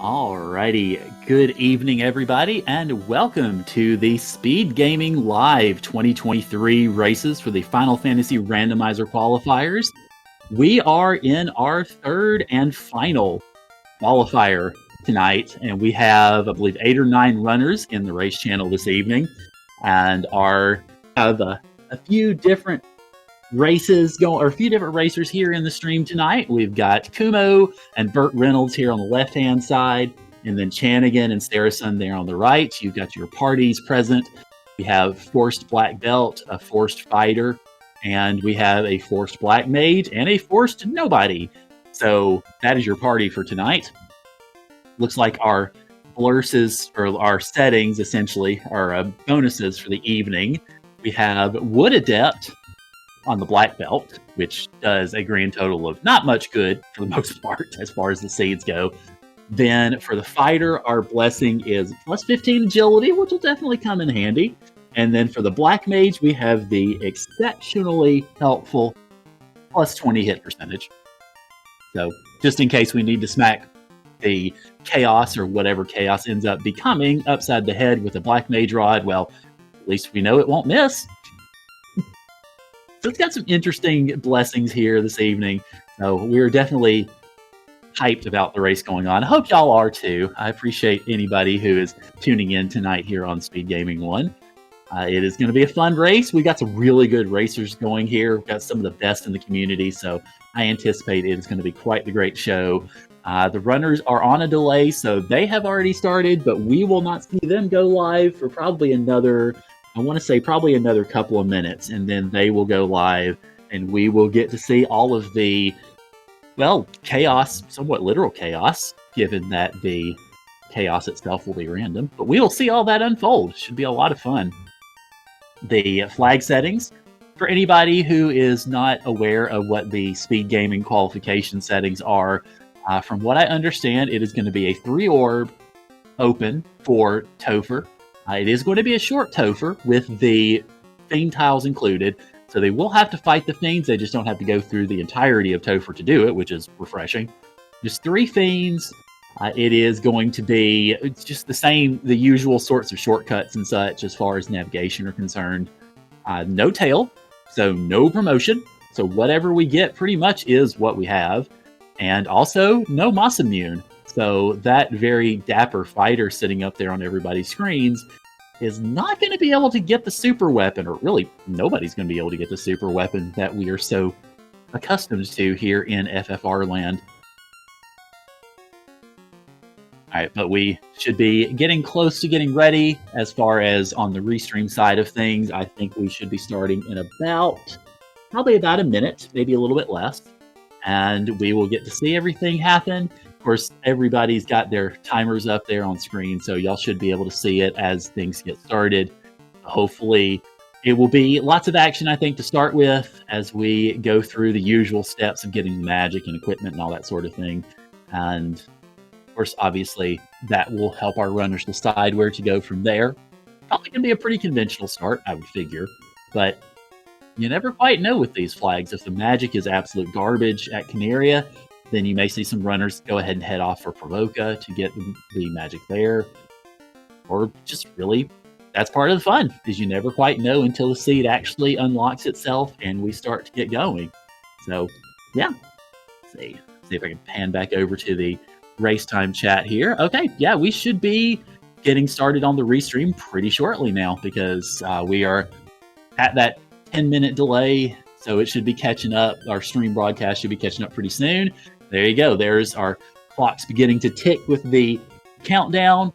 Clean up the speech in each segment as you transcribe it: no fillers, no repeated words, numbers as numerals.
Alrighty, good evening, everybody, and welcome to the Speed Gaming Live 2023 races for the Final Fantasy Randomizer qualifiers. We are in our third and final qualifier tonight, and we have, I believe, 8 or 9 runners in the race channel this evening, and have a few different races going, or a few different racers here in the stream tonight. We've got Kumo and Burt Reynolds here on the left-hand side, and then Chanigan and Saracen there on the right. You've got your parties present. We have Forced Black Belt, a Forced Fighter, and we have a Forced Black Mage and a Forced Nobody. So that is your party for tonight. Looks like our blurses, or our settings, essentially, are bonuses for the evening. We have Wood Adept on the black belt, which does a grand total of not much good for the most part as far as the seeds go. Then for the fighter, our blessing is plus 15 agility, which will definitely come in handy. And then for the black mage, we have the exceptionally helpful plus 20 hit percentage. So just in case we need to smack the chaos or whatever chaos ends up becoming upside the head with a black mage rod, well, at least we know it won't miss. So it's got some interesting blessings here this evening. So we're definitely hyped about the race going on. I hope y'all are too. I appreciate anybody who is tuning in tonight here on Speed Gaming 1. It is going to be a fun race. We got some really good racers going here. We've got some of the best in the community, so I anticipate it is going to be quite the great show. The runners are on a delay, so they have already started, but we will not see them go live for probably another, I want to say probably another couple of minutes, and then they will go live, and we will get to see all of the, well, chaos, somewhat literal chaos, given that the chaos itself will be random. But we will see all that unfold. Should be a lot of fun. The flag settings, for anybody who is not aware of what the speed gaming qualification settings are, from what I understand, it is going to be a 3-orb open for Topher. It is going to be a short Topher with the Fiend tiles included, so they will have to fight the Fiends. They just don't have to go through the entirety of Topher to do it, which is refreshing. Just 3 Fiends. It is going to be just the usual sorts of shortcuts and such as far as navigation are concerned. No tail, so no promotion. So whatever we get pretty much is what we have. And also no Moss Immune. So that very dapper fighter sitting up there on everybody's screens is not going to be able to get the super weapon, or really nobody's going to be able to get the super weapon that we are so accustomed to here in FFR land. All right, but we should be getting close to getting ready as far as on the restream side of things. I think we should be starting in probably about a minute, maybe a little bit less. And we will get to see everything happen. Of course, everybody's got their timers up there on screen, so y'all should be able to see it as things get started. Hopefully, it will be lots of action, I think, to start with as we go through the usual steps of getting magic and equipment and all that sort of thing. And, of course, obviously, that will help our runners decide where to go from there. Probably going to be a pretty conventional start, I would figure. But you never quite know with these flags. If the magic is absolute garbage at Canaria, then you may see some runners go ahead and head off for Provoca to get the magic there. Or just really, that's part of the fun, is you never quite know until the seed actually unlocks itself and we start to get going. So, yeah. Let's see if I can pan back over to the race time chat here. Okay, yeah, we should be getting started on the restream pretty shortly now, because we are at that 10-minute delay, so it should be catching up. Our stream broadcast should be catching up pretty soon. There you go. There's our clocks beginning to tick with the countdown.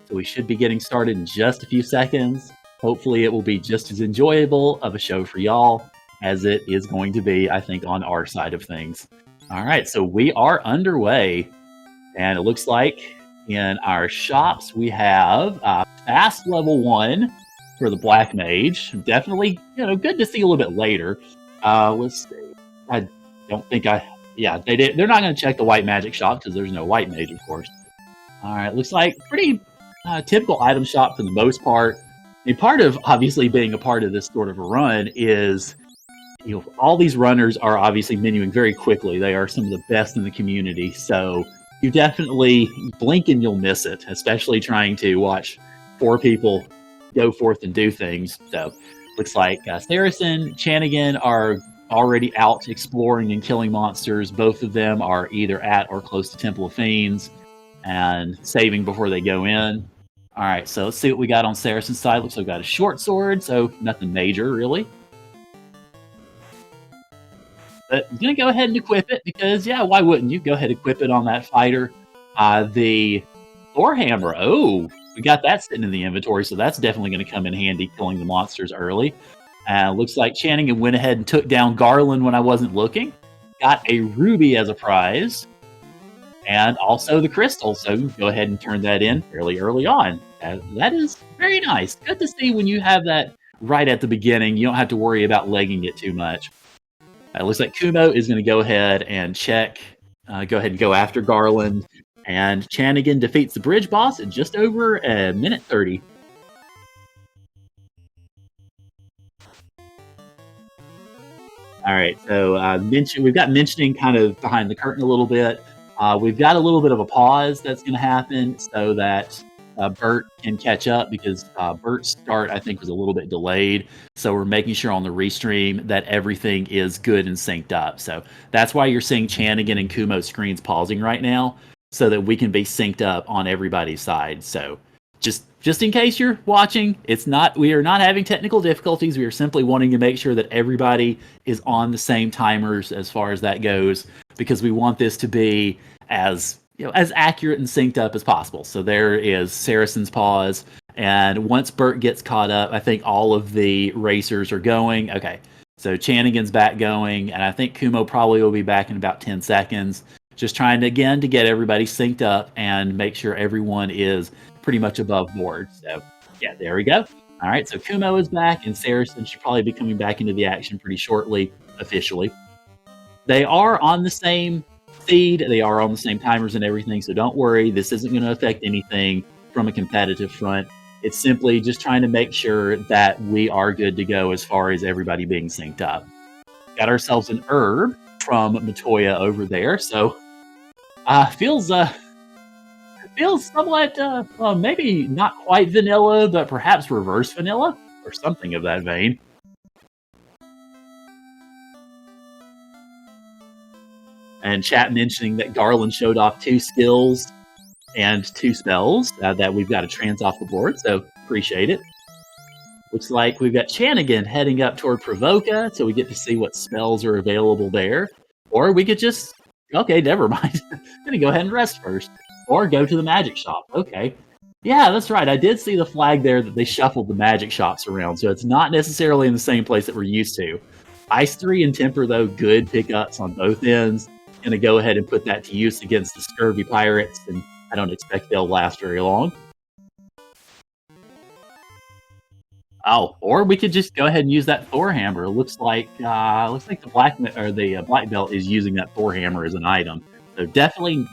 So we should be getting started in just a few seconds. Hopefully it will be just as enjoyable of a show for y'all as it is going to be, I think, on our side of things. All right, so we are underway. And it looks like in our shops we have fast level 1 for the Black Mage. Definitely, good to see a little bit later. Let's see. I don't think they're not going to check the white magic shop because there's no white mage, of course. All right, looks like pretty typical item shop for the most part. A part of obviously being a part of this sort of a run is, all these runners are obviously menuing very quickly. They are some of the best in the community. So you definitely blink and you'll miss it, especially trying to watch 4 people go forth and do things. So looks like Saracen, Chanigan are already out exploring and killing monsters. Both of them are either at or close to Temple of Fiends and saving before they go in. All right, so let's see what we got on Saracen's side. Looks like we got a short sword, so nothing major, really. But I'm going to go ahead and equip it because, yeah, why wouldn't you? Go ahead and equip it on that fighter. The Thor Hammer. Oh, we got that sitting in the inventory, so that's definitely going to come in handy killing the monsters early. Looks like Chanigan went ahead and took down Garland when I wasn't looking. Got a ruby as a prize. And also the crystal, so go ahead and turn that in fairly early on. That is very nice. Good to see when you have that right at the beginning. You don't have to worry about legging it too much. It looks like Kumo is going to go ahead and check. Go ahead and go after Garland. And Chanigan defeats the bridge boss in just over a minute 30. All right, so we've got mentioning kind of behind the curtain a little bit. We've got a little bit of a pause that's going to happen so that Bert can catch up because Bert's start, I think, was a little bit delayed. So we're making sure on the restream that everything is good and synced up. So that's why you're seeing Chanigan and Kumo's screens pausing right now so that we can be synced up on everybody's side. So just in case you're watching, we are not having technical difficulties. We are simply wanting to make sure that everybody is on the same timers as far as that goes, because we want this to be as accurate and synced up as possible. So there is Saracen's pause, and once Bert gets caught up, I think all of the racers are going. Okay, so Chanigan's back going, and I think Kumo probably will be back in about 10 seconds. Just trying to get everybody synced up and make sure everyone is pretty much above board. So yeah, there we go. All right, so Kumo is back, and Saracen should probably be coming back into the action pretty shortly, officially. They are on the same feed, they are on the same timers and everything, so don't worry, this isn't going to affect anything from a competitive front. It's simply just trying to make sure that we are good to go as far as everybody being synced up. Got ourselves an herb from Matoya over there, so feels somewhat, maybe not quite vanilla, but perhaps reverse vanilla, or something of that vein. And chat mentioning that Garland showed off 2 skills and 2 spells that we've got to trans off the board, so appreciate it. Looks like we've got Chanigan heading up toward Provoka, so we get to see what spells are available there. Or we could just, okay, never mind. Gonna go ahead and rest first. Or go to the magic shop. Okay. Yeah, that's right. I did see the flag there that they shuffled the magic shops around, so it's not necessarily in the same place that we're used to. Ice 3 and Temper, though, good pickups on both ends. Gonna go ahead and put that to use against the Scurvy Pirates, and I don't expect they'll last very long. Oh, or we could just go ahead and use that Thor hammer. It looks like the black belt is using that Thor hammer as an item. So definitely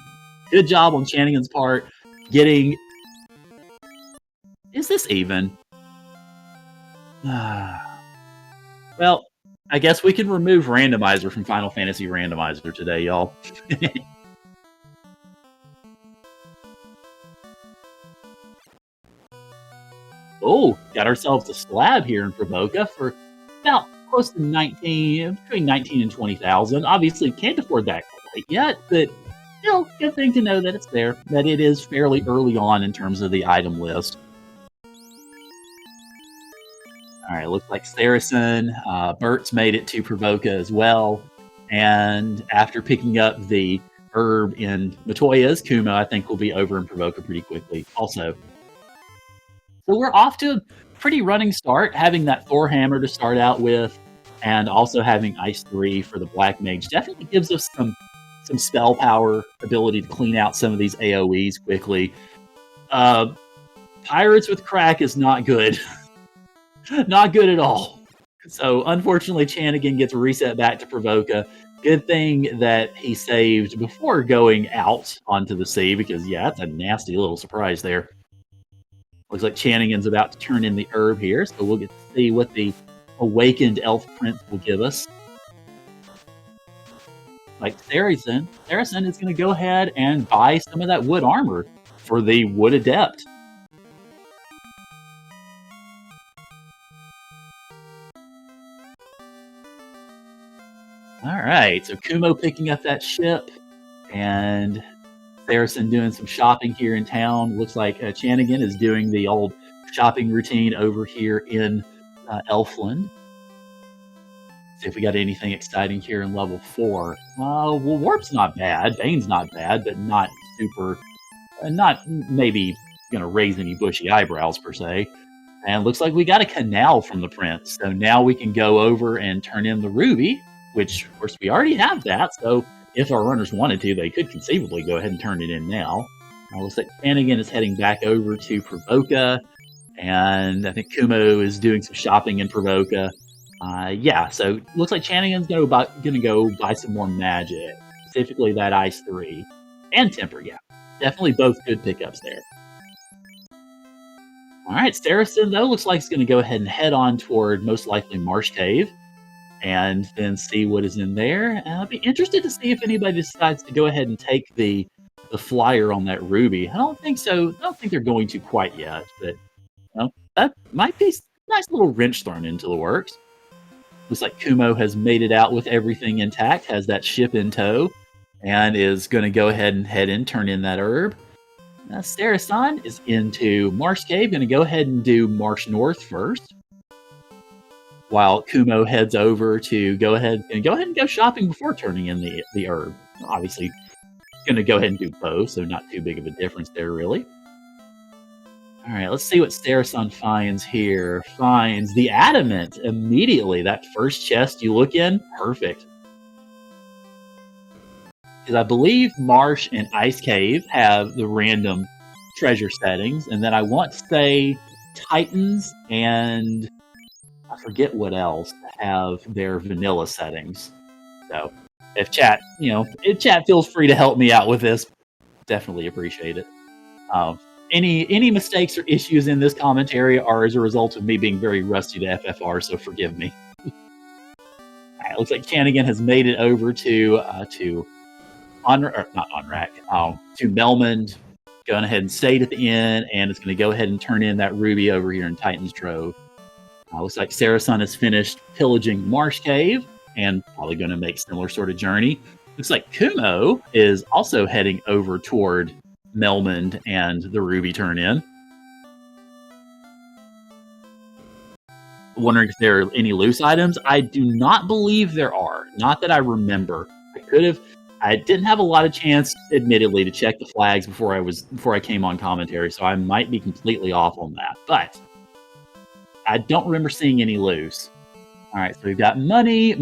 good job on Chanigan's part getting. Is this even? Well, I guess we can remove Randomizer from Final Fantasy Randomizer today, y'all. Oh, got ourselves a slab here in Provoka for about close to between 19 and 20,000. Obviously, can't afford that quite yet, but still, good thing to know that it's there, that it is fairly early on in terms of the item list. All right, looks like Saracen, Bert's made it to Provoka as well, and after picking up the herb in Matoya's, Kumo, I think, will be over in Provoka pretty quickly also. So we're off to a pretty running start, having that Thor hammer to start out with, and also having Ice 3 for the Black Mage definitely gives us some spell power, ability to clean out some of these AoEs quickly. Pirates with crack is not good. Not good at all. So unfortunately, Chanigan gets reset back to Provoka. Good thing that he saved before going out onto the sea, because yeah, that's a nasty little surprise there. Looks like Chanigan's about to turn in the herb here, so we'll get to see what the awakened elf prince will give us. like Saracen is going to go ahead and buy some of that wood armor for the Wood Adept. All right, so Kumo picking up that ship, and Saracen doing some shopping here in town. Looks like Chanigan is doing the old shopping routine over here in Elfland. See if we got anything exciting here in level 4. Well, Warp's not bad. Bane's not bad, but not super... not maybe going to raise any bushy eyebrows, per se. And looks like we got a canal from the prince. So now we can go over and turn in the ruby, which, of course, we already have that. So if our runners wanted to, they could conceivably go ahead and turn it in now. Looks like Chanigan is heading back over to Provoca. And I think Kumo is doing some shopping in Provoca. Yeah, so looks like Chanigan's gonna go buy some more magic, specifically that Ice 3 and Temper. Yeah, definitely both good pickups there. All right, Saracen though looks like he's gonna go ahead and head on toward most likely Marsh Cave, and then see what is in there. And I'll be interested to see if anybody decides to go ahead and take the flyer on that ruby. I don't think so. I don't think they're going to quite yet, but that might be a nice little wrench thrown into the works. Looks like Kumo has made it out with everything intact, has that ship in tow, and is going to go ahead and turn in that herb. Saracen is into Marsh Cave, going to go ahead and do Marsh North first, while Kumo heads over to go ahead and go shopping before turning in the herb. Obviously, going to go ahead and do both, so not too big of a difference there, really. All right, let's see what Saracen finds here. Finds the adamant immediately. That first chest you look in, perfect. Because I believe Marsh and Ice Cave have the random treasure settings, and then I want to say Titans and I forget what else have their vanilla settings. So if chat feels free to help me out with this, definitely appreciate it. Any mistakes or issues in this commentary are as a result of me being very rusty to FFR, so forgive me. Alright, looks like Chanigan has made it over to Melmond. Going ahead and stayed at the inn, and it's going to go ahead and turn in that ruby over here in Titan's Trove. Looks like Saracen has finished pillaging Marsh Cave, and probably going to make a similar sort of journey. Looks like Kumo is also heading over toward Melmond and the ruby turn-in. Wondering if there are any loose items. I do not believe there are. Not that I remember. I didn't have a lot of chance, admittedly, to check the flags before I came on commentary, so I might be completely off on that. But I don't remember seeing any loose. All right, so we've got money,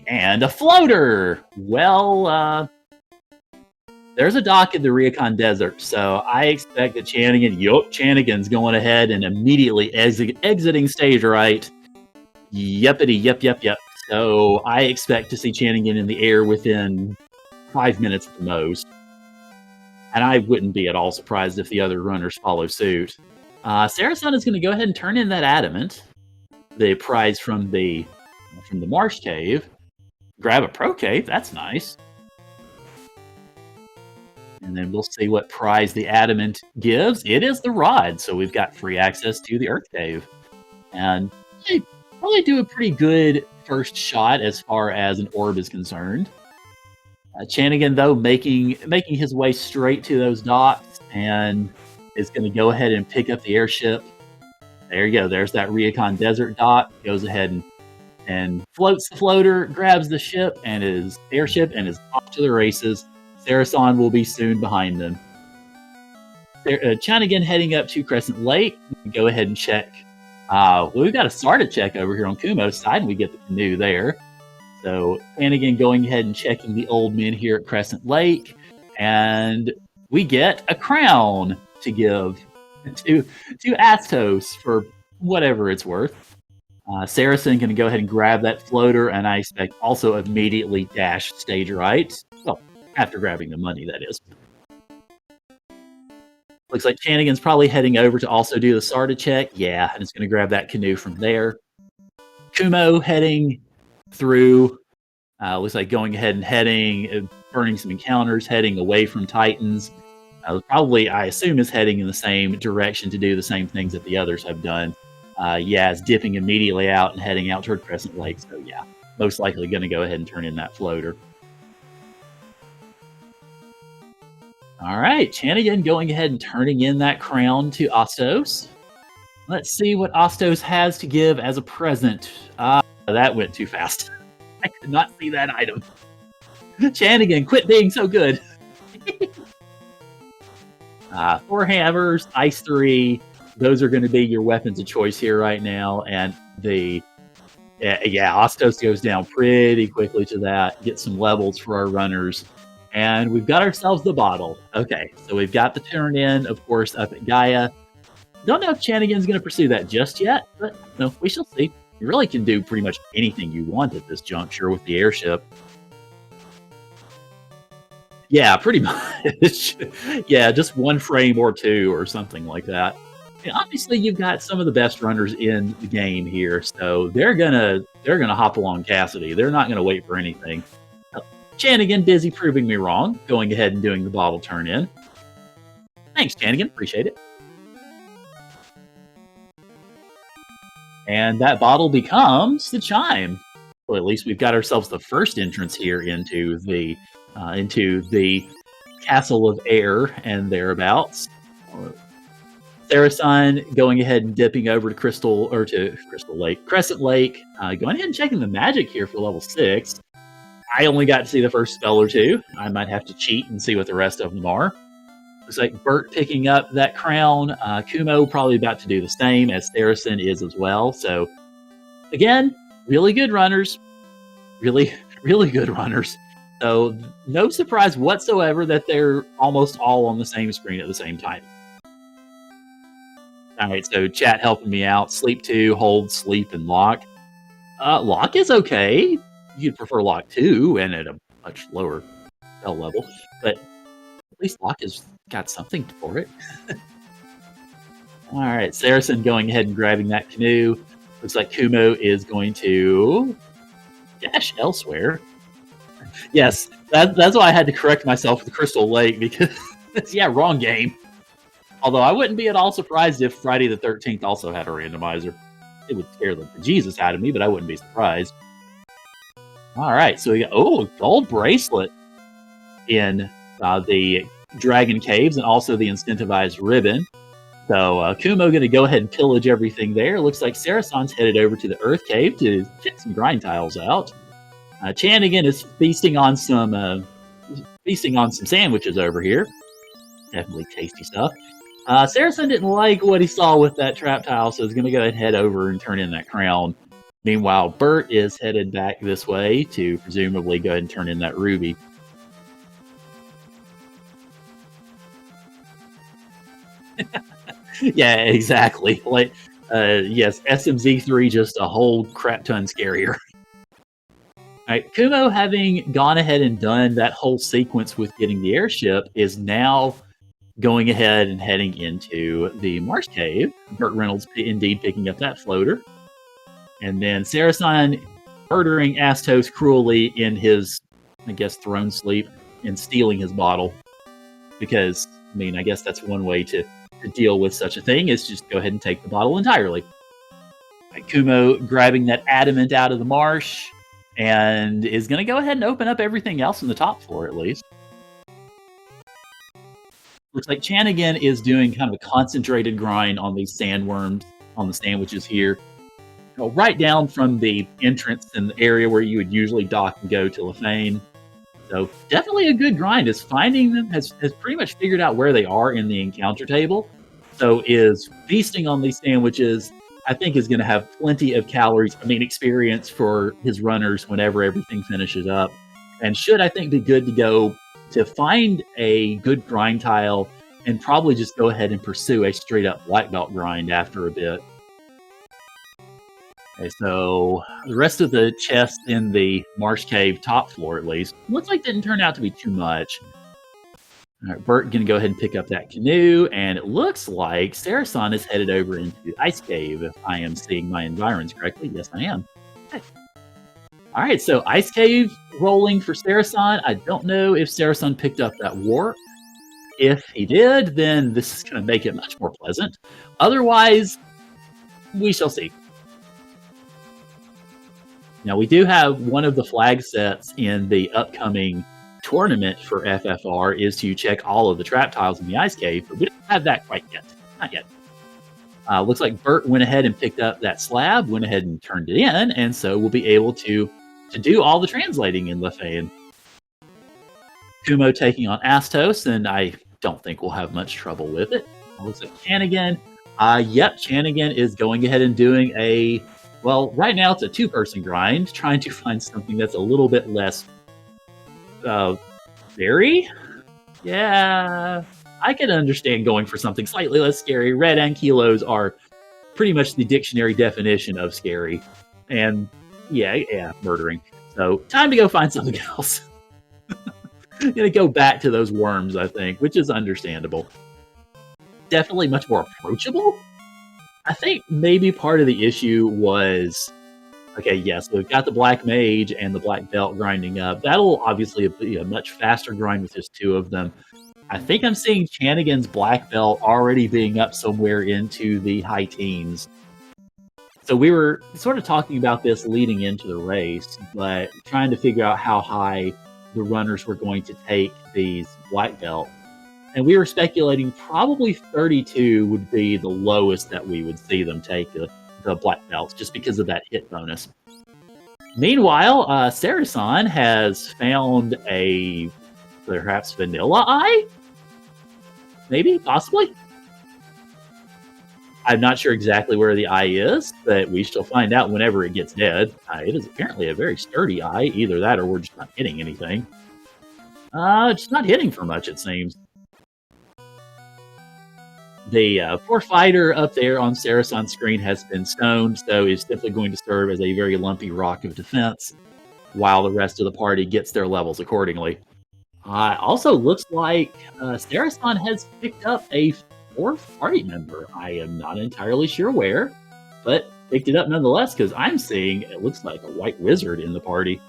and a floater. Well, there's a dock in the Ryokan Desert, so I expect that Chanigan's going ahead and immediately exiting stage right. Yepity, yep. So I expect to see Chanigan in the air within 5 minutes at the most. And I wouldn't be at all surprised if the other runners follow suit. Saracen is going to go ahead and turn in that adamant, the prize from the Marsh Cave. Grab a Pro Cave, that's nice. And then we'll see what prize the adamant gives. It is the rod, so we've got free access to the Earth Cave. And they probably do a pretty good first shot as far as an orb is concerned. Chanigan, though, making his way straight to those docks, and is going to go ahead and pick up the airship. There you go. There's that Ryokan Desert dock. Goes ahead and floats the floater, grabs the ship and his airship, and is off to the races. Saracen will be soon behind them. Chanigan heading up to Crescent Lake. Go ahead and check. We've got a Sarda check over here on Kumo's side, and we get the canoe there. So Chanigan going ahead and checking the old men here at Crescent Lake, and we get a crown to give to Astos for whatever it's worth. Saracen going to go ahead and grab that floater, and I expect also immediately dash stage right. Well, after grabbing the money, that is. Looks like Chanigan's probably heading over to also do the Sarda check. Yeah, and it's going to grab that canoe from there. Kumo heading through Looks like going ahead and heading, burning some encounters, heading away from Titans. Probably, I assume, is heading in the same direction to do the same things that the others have done. Yeah, it's dipping immediately out and heading out toward Crescent Lake. So yeah, most likely going to go ahead and turn in that floater. All right, Chanigan going ahead and turning in that crown to Ostos. Let's see what Ostos has to give as a present. That went too fast. I could not see that item. Chanigan, quit being so good. 4 hammers, ice 3. Those are going to be your weapons of choice here right now. And Ostos goes down pretty quickly to that. Get some levels for our runners. And we've got ourselves the bottle. Okay, so we've got the turn in, of course, up at Gaia. Don't know if Chanigan's going to pursue that just yet, but no, we shall see. You really can do pretty much anything you want at this juncture with the airship. Yeah, pretty much. Yeah, just 1 frame or 2 or something like that. And obviously, you've got some of the best runners in the game here, so they're gonna hop along Cassidy. They're not gonna wait for anything. Chanigan, busy proving me wrong, going ahead and doing the bottle turn in. Thanks, Chanigan. Appreciate it. And that bottle becomes the chime. Well, at least we've got ourselves the first entrance here into the Castle of Air and thereabouts. Sarasan going ahead and dipping over to Crescent Lake, going ahead and checking the magic here for level 6. I only got to see the first spell or 2. I might have to cheat and see what the rest of them are. Looks like Bert picking up that crown. Kumo probably about to do the same, as Sarasan is as well. So, again, really good runners. Really, really good runners. So, no surprise whatsoever that they're almost all on the same screen at the same time. All right, so chat helping me out. Sleep 2, hold, sleep, and lock. Lock is okay. You'd prefer lock 2 and at a much lower spell level, but at least lock has got something for it. All right, Sarasan going ahead and grabbing that canoe. Looks like Kumo is going to dash elsewhere. Yes, that's why I had to correct myself with Crystal Lake, because yeah, wrong game. Although I wouldn't be at all surprised if Friday the 13th also had a randomizer. It would scare the Jesus out of me, but I wouldn't be surprised. All right, so we got a gold bracelet in the Dragon Caves, and also the incentivized ribbon. So Kumo going to go ahead and pillage everything there. Looks like Sarasan's headed over to the Earth Cave to check some grind tiles out. Chanigan is feasting on some sandwiches over here. Definitely tasty stuff. Sarasan didn't like what he saw with that trap tile, so he's going to go ahead and head over and turn in that crown. Meanwhile, Bert is headed back this way to presumably go ahead and turn in that ruby. Yeah, exactly. Like, yes, SMZ3 just a whole crap ton scarier. All right, Kumo, having gone ahead and done that whole sequence with getting the airship, is now going ahead and heading into the Marsh Cave. Burt Reynolds indeed picking up that floater. And then Sarasan murdering Astos cruelly in his, I guess, throne sleep and stealing his bottle. Because, I mean, I guess that's one way to deal with such a thing, is just go ahead and take the bottle entirely. Right, Kumo grabbing that adamant out of the marsh and is going to go ahead and open up everything else on the top floor, at least. Looks like Chanigan is doing kind of a concentrated grind on these sandworms, on the sandwiches here. Right down from the entrance in the area where you would usually dock and go to Lefane. So definitely a good grind. Is finding them, has pretty much figured out where they are in the encounter table. So is feasting on these sandwiches, I think is going to have plenty of calories, experience for his runners whenever everything finishes up. And should, I think, be good to go to find a good grind tile and probably just go ahead and pursue a straight up black belt grind after a bit. Okay, so the rest of the chests in the Marsh Cave top floor, at least, looks like didn't turn out to be too much. All right, Bert going to go ahead and pick up that canoe, and it looks like Sarasan is headed over into the Ice Cave, if I am seeing my environs correctly. Yes, I am. Okay. All right, so Ice Cave rolling for Sarasan. I don't know if Sarasan picked up that warp. If he did, then this is going to make it much more pleasant. Otherwise, we shall see. Now, we do have one of the flag sets in the upcoming tournament for FFR is to check all of the trap tiles in the Ice Cave, but we don't have that quite yet. Not yet. Looks like Bert went ahead and picked up that slab, went ahead and turned it in, and so we'll be able to do all the translating in Lefane. Kumo taking on Astos, and I don't think we'll have much trouble with it. Looks like Chanigan. Yep, Chanigan is going ahead and doing a, well, right now it's a two-person grind, trying to find something that's a little bit less scary. Yeah, I can understand going for something slightly less scary. Red ankylos are pretty much the dictionary definition of scary. And yeah, murdering. So time to go find something else. Gonna go back to those worms, I think, which is understandable. Definitely much more approachable. I think maybe part of the issue was, okay, yes, we've got the Black Mage and the Black Belt grinding up. That'll obviously be a much faster grind with just two of them. I think I'm seeing Chanigan's Black Belt already being up somewhere into the high teens. So we were sort of talking about this leading into the race, but trying to figure out how high the runners were going to take these Black Belt. And we were speculating probably 32 would be the lowest that we would see them take the Black Belts, just because of that hit bonus. Meanwhile, Sarasan has found a perhaps vanilla eye? Maybe? Possibly? I'm not sure exactly where the eye is, but we shall find out whenever it gets dead. It is apparently a very sturdy eye. Either that or we're just not hitting anything. Just not hitting for much, it seems. The poor fighter up there on Sarasan's screen has been stoned, so is simply going to serve as a very lumpy rock of defense, while the rest of the party gets their levels accordingly. Also looks like Sarasan has picked up a fourth party member. I am not entirely sure where, but picked it up nonetheless because I'm seeing it looks like a white wizard in the party.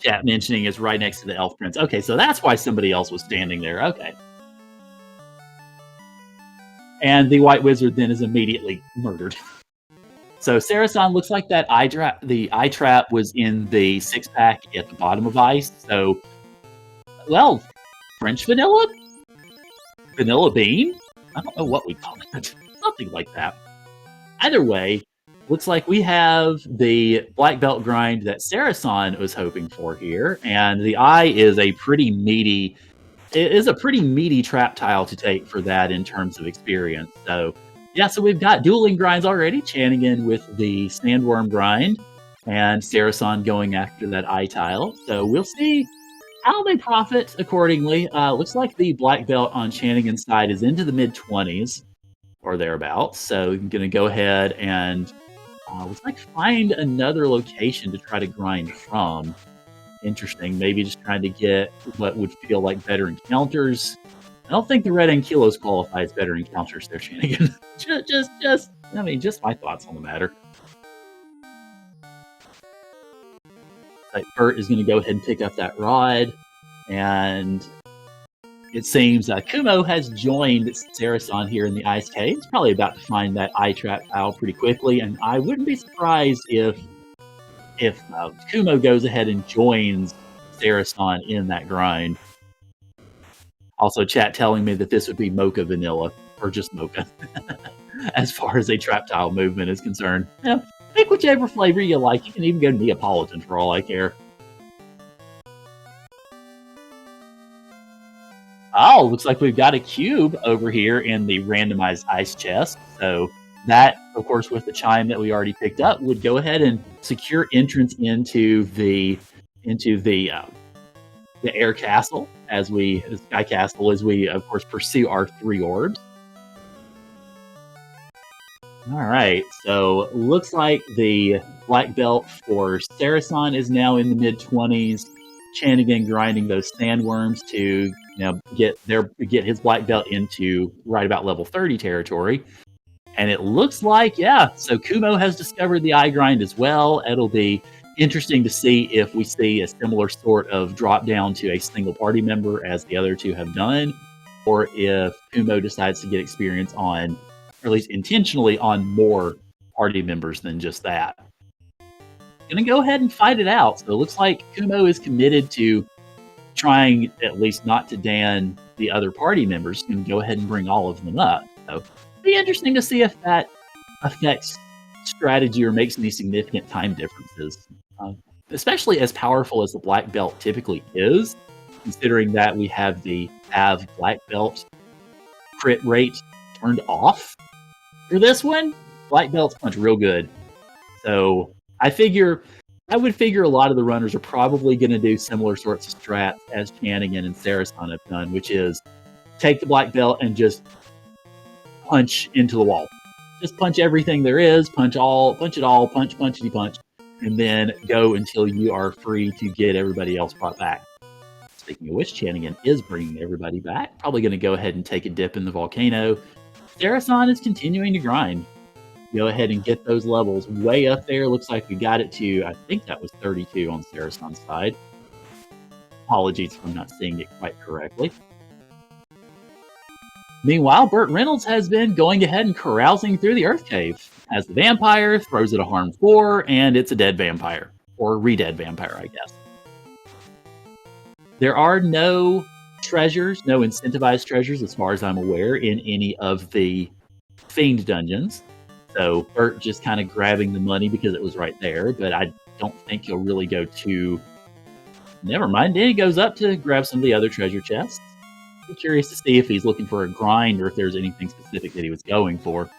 Chat mentioning is right next to the Elf Prince. Okay, so that's why somebody else was standing there. Okay. And the White Wizard then is immediately murdered. So Sarasan looks like that the eye trap was in the 6-pack at the bottom of ice. So, well, French vanilla? Vanilla bean? I don't know what we call it. Something like that. Either way, looks like we have the Black Belt grind that Sarasan was hoping for here. And the eye is a pretty meaty trap tile to take for that in terms of experience. So yeah, so we've got dueling grinds already. Chanigan with the Sandworm grind and Sarasan going after that eye tile. So we'll see how they profit accordingly. Looks like the Black Belt on Chanigan's side is into the mid-20s or thereabouts. So I'm going to go ahead and looks like find another location to try to grind from. Interesting. Maybe just trying to get what would feel like better encounters. I don't think the red ankylos qualify as better encounters there, Chanigan. just my thoughts on the matter. Like Bert is going to go ahead and pick up that rod, and it seems Kumo has joined Sarasan here in the Ice Cave. He's probably about to find that eye trap tile pretty quickly, and I wouldn't be surprised if Kumo goes ahead and joins Sarasan in that grind. Also, chat telling me that this would be Mocha Vanilla, or just Mocha, as far as a trap tile movement is concerned. Yeah, pick whichever flavor you like. You can even go Neapolitan for all I care. Oh, looks like we've got a cube over here in the randomized ice chest. So that, of course, with the chime that we already picked up, would go ahead and secure entrance into the air castle the sky castle, as we, of course, pursue our 3 orbs. All right, so looks like the Black Belt for Sarasan is now in the mid-20s. Chanigan grinding those sandworms to get his black belt into right about level 30 territory. And it looks like, yeah, so Kumo has discovered the eye grind as well. It'll be interesting to see if we see a similar sort of drop down to a single party member as the other two have done, or if Kumo decides to get experience on, or at least intentionally on, more party members than just that. Gonna go ahead and fight it out. So it looks like Kumo is committed to trying at least not to Dan the other party members, and go ahead and bring all of them up. So it'll be interesting to see if that affects strategy or makes any significant time differences. Especially as powerful as the black belt typically is, considering that we have the have black belt crit rate turned off for this one. Black belts punch real good. So I would figure a lot of the runners are probably going to do similar sorts of strats as Chanigan and Sarasan have done, which is take the black belt and just punch into the wall. Just punch everything there is, punch it all, punchity punch, and then go until you are free to get everybody else brought back. Speaking of which, Chanigan is bringing everybody back. Probably going to go ahead and take a dip in the volcano. Sarasan is continuing to grind. Go ahead and get those levels way up there. Looks like we got it to, I think that was 32 on Sarasan's side. Apologies if I'm not seeing it quite correctly. Meanwhile, Burt Reynolds has been going ahead and carousing through the Earth Cave as the vampire, throws it a harm 4, and it's a dead vampire. Or re-dead vampire, I guess. There are no treasures, no incentivized treasures, as far as I'm aware, in any of the Fiend dungeons. So Burt just kind of grabbing the money because it was right there, but I don't think he'll really go to... Never mind, then he goes up to grab some of the other treasure chests. I'm curious to see if he's looking for a grind or if there's anything specific that he was going for.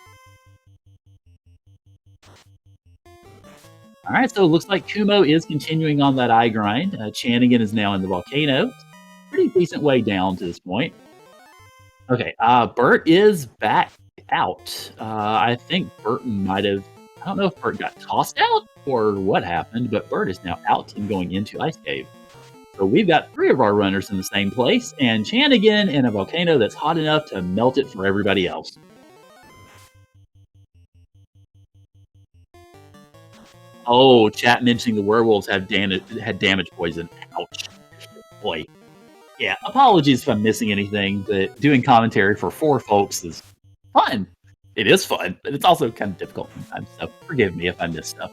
Alright, so it looks like Kumo is continuing on that eye grind. Chanigan is now in the volcano. Pretty decent way down to this point. Okay, Burt is back out. I think Burt might have... I don't know if Burt got tossed out or what happened, but Burt is now out and going into Ice Cave. So we've got 3 of our runners in the same place, and Chanigan in a volcano that's hot enough to melt it for everybody else. Oh, chat mentioning the werewolves had damage poison. Ouch. Boy. Yeah, apologies if I'm missing anything, but doing commentary for 4 folks is fun. It is fun, but it's also kind of difficult sometimes, so forgive me if I miss stuff.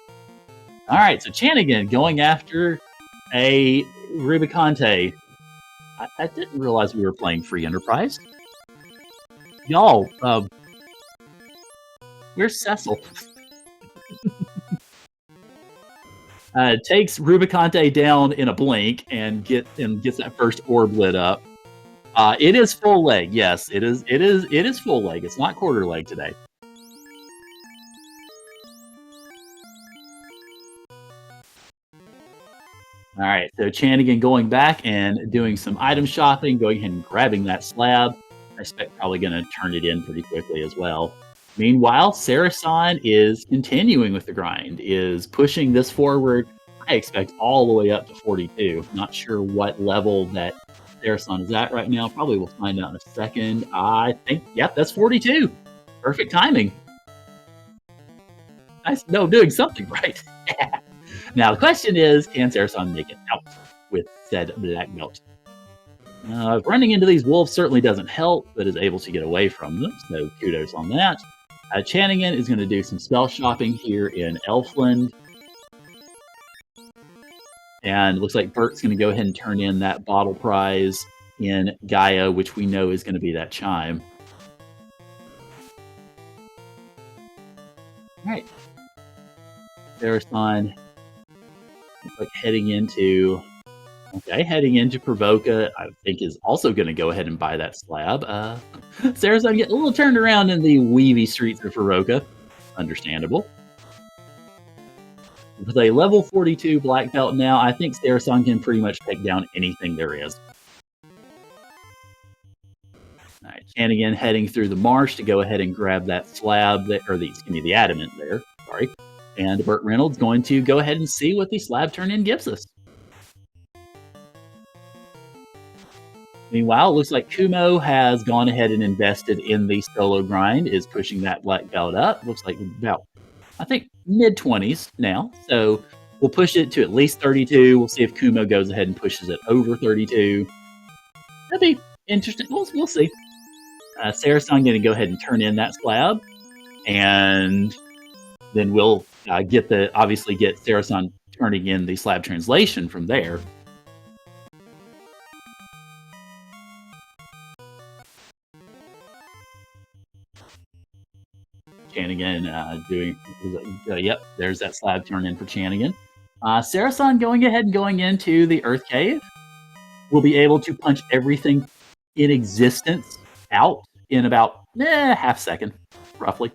Alright, so Chanigan going after a Rubicante. I didn't realize we were playing Free Enterprise. Y'all, where's Cecil? Takes Rubicante down in a blink and gets that first orb lit up. It is full leg. Yes, it is full leg. It's not quarter leg today. All right, so Chanigan going back and doing some item shopping, going ahead and grabbing that slab. I expect probably going to turn it in pretty quickly as well. Meanwhile, Sarasan is continuing with the grind, is pushing this forward. I expect all the way up to 42. Not sure what level that Sarasan is at right now. Probably we'll find out in a second. I think, yep, that's 42. Perfect timing. Nice. No, doing something right. Now, the question is, can Sarasan make it out with said black belt? Running into these wolves certainly doesn't help, but is able to get away from them, so kudos on that. Chanigan is going to do some spell shopping here in Elfland. And it looks like Burt's going to go ahead and turn in that bottle prize in Gaia, which we know is going to be that chime. Alright. Sarasan looks like heading into Provoca. I think is also going to go ahead and buy that slab. Sarasan getting a little turned around in the weavy streets of Provoca. Understandable. With a level 42 black belt now, I think Sarasan can pretty much take down anything there is. Alright, Chanigan heading through the marsh to go ahead and grab that slab, the adamant there, sorry. And Burt Reynolds going to go ahead and see what the slab turn-in gives us. Meanwhile, it looks like Kumo has gone ahead and invested in the solo grind, is pushing that black belt up. Looks like about, I think, mid-20s now. So we'll push it to at least 32. We'll see if Kumo goes ahead and pushes it over 32. That'd be interesting. We'll see. Sarasan going to go ahead and turn in that slab. And then we'll obviously get Sarasan turning in the slab translation from there. Chanigan yep, there's that slab turn in for Chanigan. Sarasan going ahead and going into the Earth Cave. We'll be able to punch everything in existence out in about half second, roughly.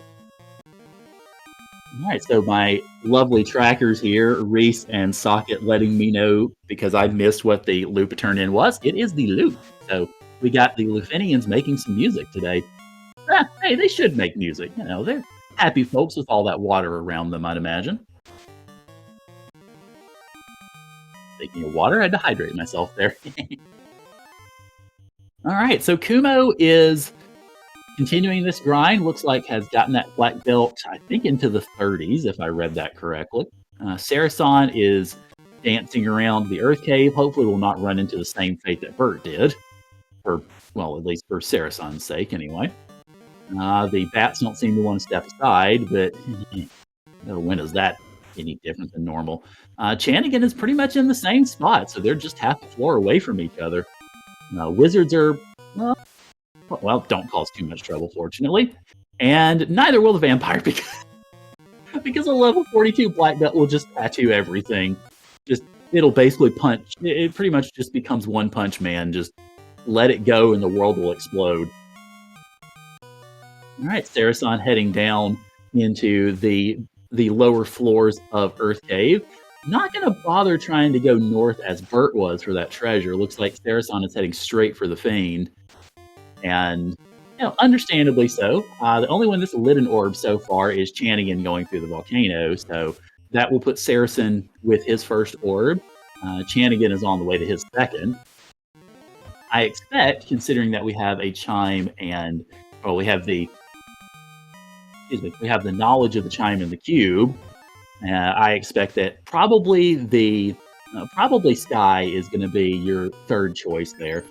All right, so my lovely trackers here, Reese and Socket, letting me know because I missed what the loop turn-in was. It is the loop. So we got the Lufinians making some music today. Hey, they should make music. You know, they're happy folks with all that water around them, I'd imagine. Speaking of water, I had to hydrate myself there. All right, so Kumo is continuing this grind. Looks like has gotten that black belt, I think, into the 30s, if I read that correctly. Sarasan is dancing around the Earth Cave. Hopefully will not run into the same fate that Bert did. Well, at least for Sarasan's sake, anyway. The bats don't seem to want to step aside, but when is that any different than normal? Chanigan is pretty much in the same spot, so they're just half the floor away from each other. Wizards are, well, don't cause too much trouble, fortunately. And neither will the vampire, because a level 42 black belt will just tattoo everything. It'll basically punch. It pretty much just becomes One Punch Man. Just let it go and the world will explode. All right, Sarasan heading down into the lower floors of Earth Cave. Not going to bother trying to go north as Bert was for that treasure. Looks like Sarasan is heading straight for the Fiend. And, understandably so. The only one that's lit an orb so far is Chanigan going through the volcano. So that will put Sarasan with his first orb. Chanigan is on the way to his second. I expect, considering that we have a chime and, we have the knowledge of the chime and the cube. I expect that probably Sky is going to be your third choice there.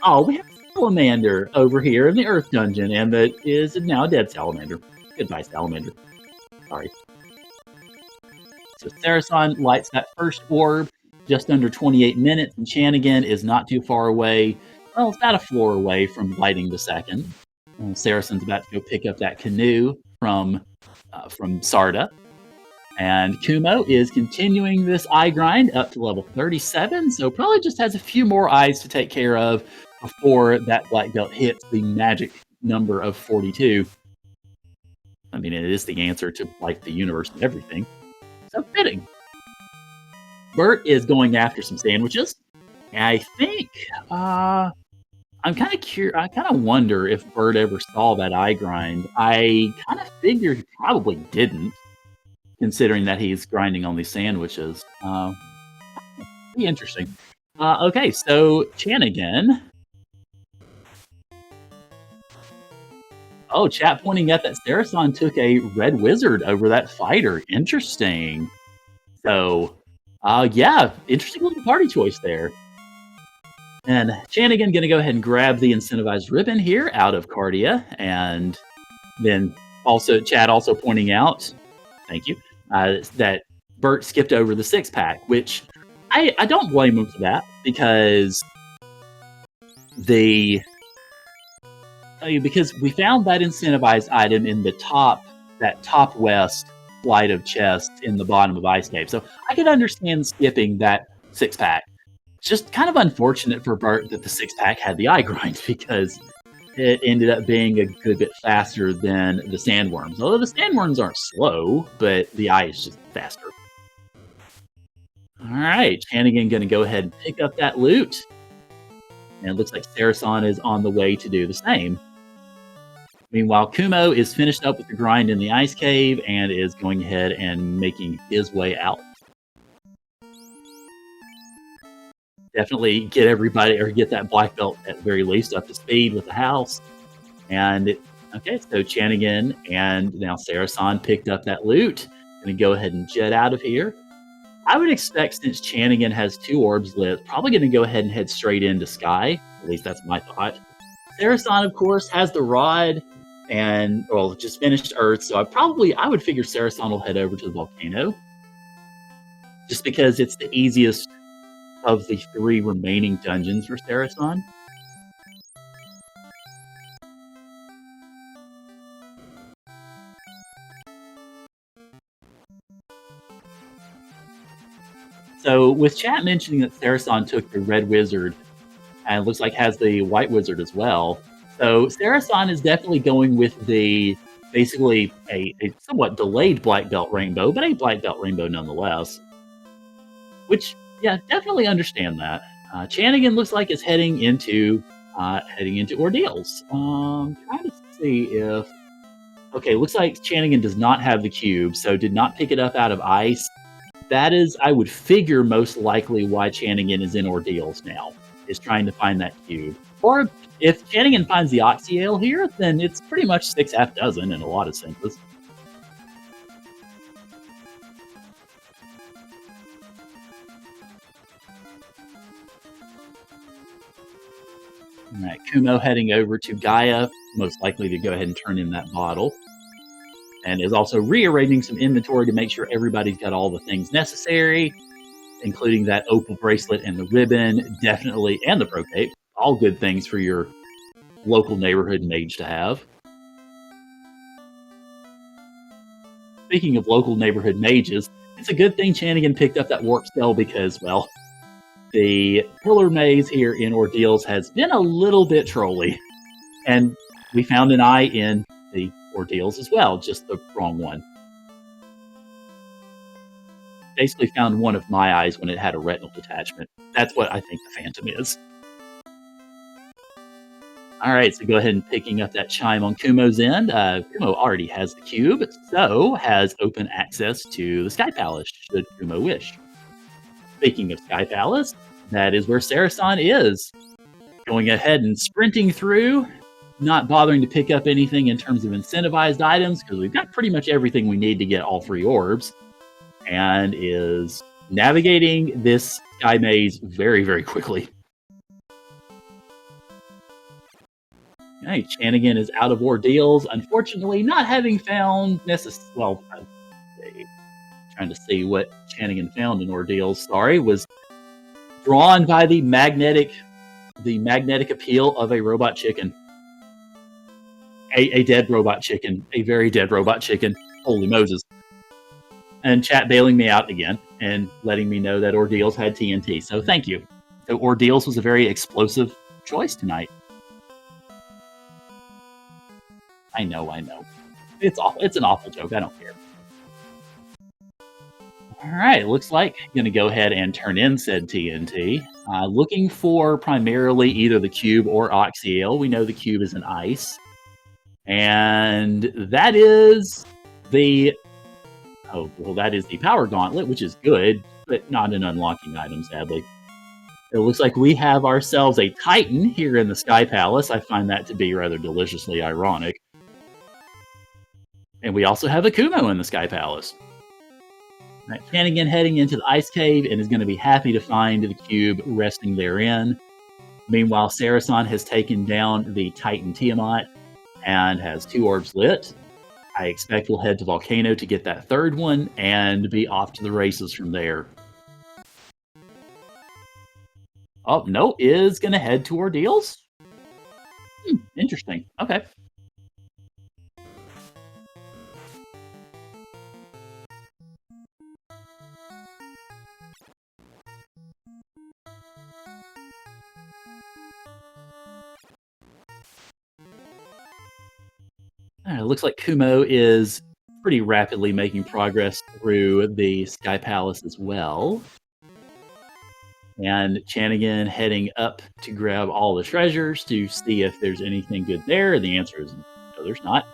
Oh, we have Salamander over here in the Earth Dungeon, and that is now a dead Salamander. Goodbye, Salamander. Sorry. So Sarasan lights that first orb just under 28 minutes, and Chanigan is not too far away. Well, it's about a floor away from lighting the second. Sarasan's about to go pick up that canoe from Sarda. And Kumo is continuing this eye grind up to level 37, so probably just has a few more eyes to take care of before that black belt hits the magic number of 42. I mean, it is the answer to, the universe and everything. So fitting. Bert is going after some sandwiches. And I think, I'm kind of curious. I kind of wonder if Bert ever saw that eye grind. I kind of figure he probably didn't, considering that he's grinding on these sandwiches. Be interesting. Okay, so Chanigan. Oh, chat pointing out that Sarasan took a red wizard over that fighter. Interesting. So, yeah, interesting little party choice there. And Chanigan going to go ahead and grab the incentivized ribbon here out of Cardia. And then Chad also pointing out, thank you, that Bert skipped over the 6-pack, which I don't blame him for that, because we found that incentivized item in that top west flight of chests in the bottom of Ice Cave. So I could understand skipping that 6-pack. Just kind of unfortunate for Bert that the 6-pack had the eye grind, because it ended up being a good bit faster than the sandworms. Although the sandworms aren't slow, but the eye is just faster. All right, Chanigan going to go ahead and pick up that loot. And it looks like Sarasan is on the way to do the same. Meanwhile, Kumo is finished up with the grind in the Ice Cave and is going ahead and making his way out. definitely get everybody or get that black belt at the very least up to speed with the house. And okay, so Chanigan and now Sarasan picked up that loot. Gonna go ahead and jet out of here. I would expect since Chanigan has 2 orbs lit, probably gonna go ahead and head straight into Sky. At least that's my thought. Sarasan, of course, has the rod and well, just finished Earth, so I would figure Sarasan will head over to the volcano. Just because it's the easiest of the 3 remaining dungeons for Sarasan. So with chat mentioning that Sarasan took the red wizard and it looks like has the white wizard as well. So Sarasan is definitely going with the basically a somewhat delayed black belt rainbow, but a black belt rainbow nonetheless. Which, yeah, definitely understand that. Chanigan looks like is heading into ordeals. Trying to see if okay, looks like Chanigan does not have the cube, so did not pick it up out of ice. That is, I would figure, most likely why Chanigan is in ordeals now, is trying to find that cube. Or if Chanigan finds the Oxyale here, then it's pretty much 6 half dozen in a lot of senses. All right, Kumo heading over to Gaia, most likely to go ahead and turn in that bottle. And is also rearranging some inventory to make sure everybody's got all the things necessary, including that opal bracelet and the ribbon, definitely, and the pro cape. All good things for your local neighborhood mage to have. Speaking of local neighborhood mages, it's a good thing Chanigan picked up that warp spell because, well, the pillar maze here in Ordeals has been a little bit trolly. And we found an eye in the Ordeals as well, just the wrong one. Basically found one of my eyes when it had a retinal detachment. That's what I think the Phantom is. All right, so go ahead and picking up that chime on Kumo's end. Kumo already has the cube, so has open access to the Sky Palace, should Kumo wish. Speaking of Sky Palace, that is where Sarasan is. Going ahead and sprinting through, not bothering to pick up anything in terms of incentivized items, because we've got pretty much everything we need to get all 3 orbs, and is navigating this sky maze very, very quickly. Okay, Chanigan is out of ordeals, unfortunately not having found trying to see what Chanigan found in ordeals, was drawn by the magnetic appeal of a robot chicken. A dead robot chicken. A very dead robot chicken. Holy Moses. And chat bailing me out again and letting me know that Ordeals had TNT. So thank you. So Ordeals was a very explosive choice tonight. I know. It's awful. It's an awful joke. I don't care. All right, looks like I'm going to go ahead and turn in said TNT. Looking for primarily either the cube or Oxyale. We know the cube is an ice. And that is the power gauntlet, which is good, but not an unlocking item, sadly. It looks like we have ourselves a Titan here in the Sky Palace. I find that to be rather deliciously ironic. And we also have a Kumo in the Sky Palace. Right, Chanigan heading into the Ice Cave and is going to be happy to find the cube resting therein. Meanwhile, Sarasan has taken down the Titan Tiamat and has 2 orbs lit. I expect we'll head to Volcano to get that 3rd one and be off to the races from there. Oh, no, is going to head to Ordeals? Interesting. Okay. It looks like Kumo is pretty rapidly making progress through the Sky Palace as well. And Chanigan heading up to grab all the treasures to see if there's anything good there. The answer is no, there's not.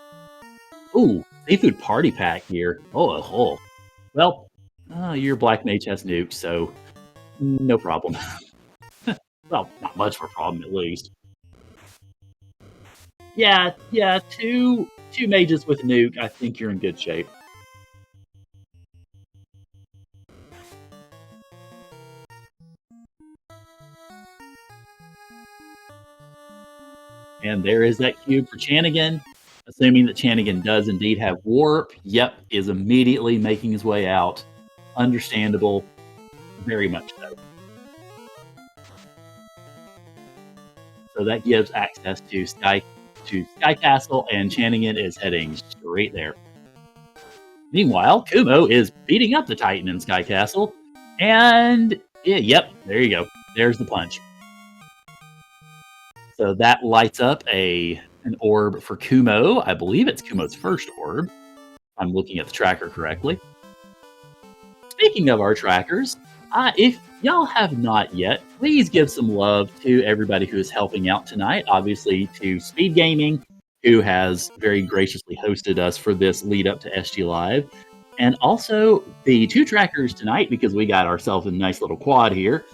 Ooh, seafood party pack here. Oh. Well, your black mage has nukes, so no problem. Well, not much of a problem, at least. Yeah, yeah, two mages with nuke, I think you're in good shape. And there is that cube for Chanigan. Assuming that Chanigan does indeed have warp, yep, is immediately making his way out. Understandable, very much so. So that gives access to Sky Castle, and Chanigan is heading straight there. Meanwhile, Kumo is beating up the Titan in Sky Castle, and yep, there you go. There's the punch. So that lights up an orb for Kumo. I believe it's Kumo's first orb. If I'm looking at the tracker correctly. Speaking of our trackers, if y'all have not yet, please give some love to everybody who is helping out tonight. Obviously, to Speed Gaming, who has very graciously hosted us for this lead up to SGLive. And also the two trackers tonight, because we got ourselves a nice little quad here.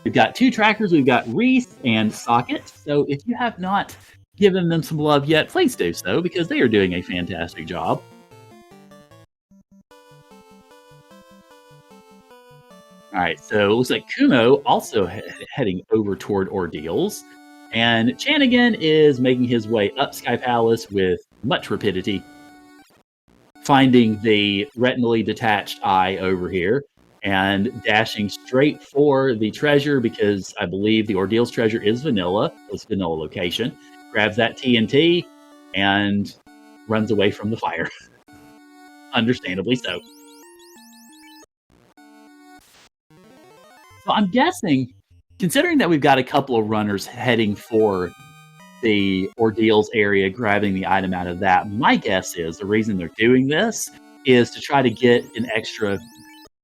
We've got two trackers. We've got Reese and Socket. So if you have not given them some love yet, please do so, because they are doing a fantastic job. All right, so it looks like Kumo also heading over toward Ordeals. And Chanigan is making his way up Sky Palace with much rapidity, finding the retinally detached eye over here and dashing straight for the treasure, because I believe the Ordeals treasure is vanilla, this vanilla location. Grabs that TNT and runs away from the fire. Understandably so. So I'm guessing, considering that we've got a couple of runners heading for the Ordeals area, grabbing the item out of that, my guess is the reason they're doing this is to try to get an extra,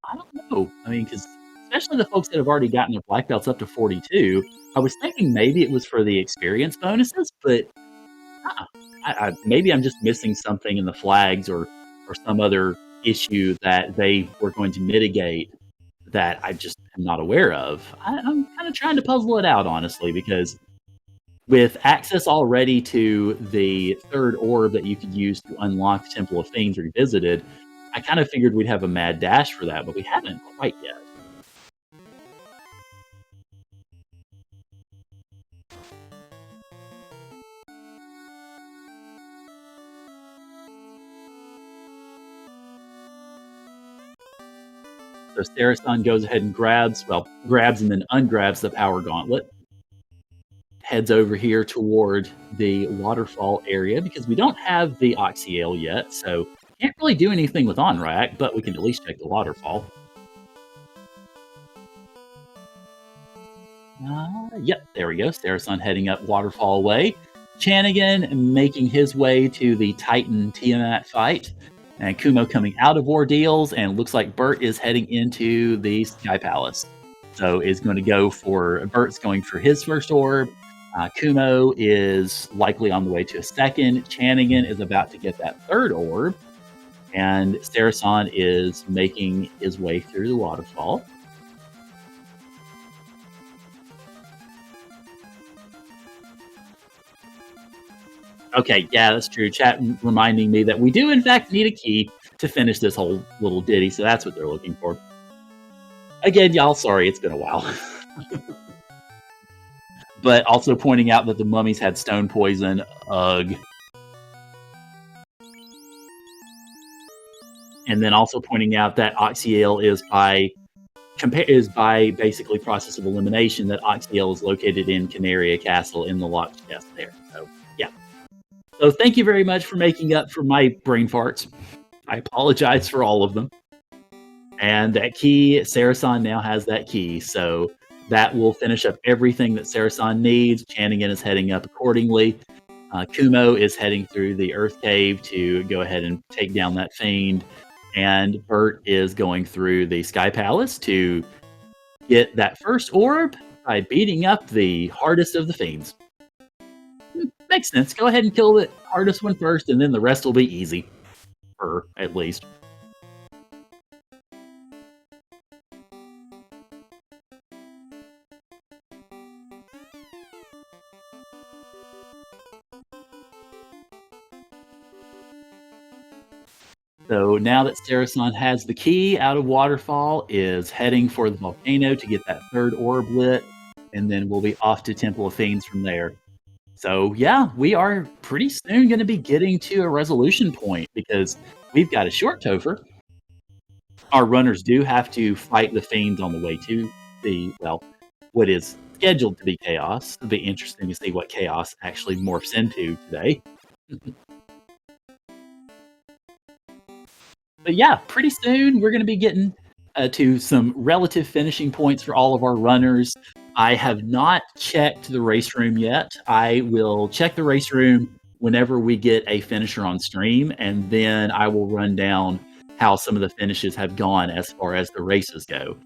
I don't know, I mean, because especially the folks that have already gotten their black belts up to 42, I was thinking maybe it was for the experience bonuses, but maybe I'm just missing something in the flags or some other issue that they were going to mitigate that I just am not aware of. I'm kind of trying to puzzle it out, honestly, because with access already to the third orb that you could use to unlock Temple of Fiends Revisited, I kind of figured we'd have a mad dash for that, but we haven't quite yet. So Sarasan goes ahead and grabs and then ungrabs the power gauntlet. Heads over here toward the waterfall area, because we don't have the Oxyale yet, so can't really do anything with Onrak, but we can at least check the waterfall. Yep, there we go. Sarasan heading up waterfall way. Chanigan making his way to the Titan Tiamat fight. And Kumo coming out of Ordeals, and looks like Bert is heading into the Sky Palace. So Bert's going for his first orb. Kumo is likely on the way to a second. Chanigan is about to get that third orb. And Sarasan is making his way through the waterfall. Okay, yeah, that's true. Chat reminding me that we do, in fact, need a key to finish this whole little ditty, so that's what they're looking for. Again, y'all, sorry, it's been a while. But also pointing out that the mummies had stone poison. Ugh. And then also pointing out that Oxyale is by basically process of elimination, that Oxyale is located in Canaria Castle in the locked chest there. So, yeah. So thank you very much for making up for my brain farts. I apologize for all of them. And that key, Sarasan now has that key, so that will finish up everything that Sarasan needs. Chanigan is heading up accordingly. Kumo is heading through the Earth Cave to go ahead and take down that fiend. And Bert is going through the Sky Palace to get that first orb by beating up the hardest of the fiends. Makes sense. Go ahead and kill the hardest one first, and then the rest will be easy. At least. So now that Sarasan has the key out of Waterfall, is heading for the volcano to get that third orb lit, and then we'll be off to Temple of Fiends from there. So yeah, we are pretty soon going to be getting to a resolution point because we've got a short Topher. Our runners do have to fight the Fiends on the way to what is scheduled to be Chaos. It'll be interesting to see what Chaos actually morphs into today. But yeah, pretty soon we're going to be getting to some relative finishing points for all of our runners. I have not checked the race room yet. I will check the race room whenever we get a finisher on stream, and then I will run down how some of the finishes have gone as far as the races go.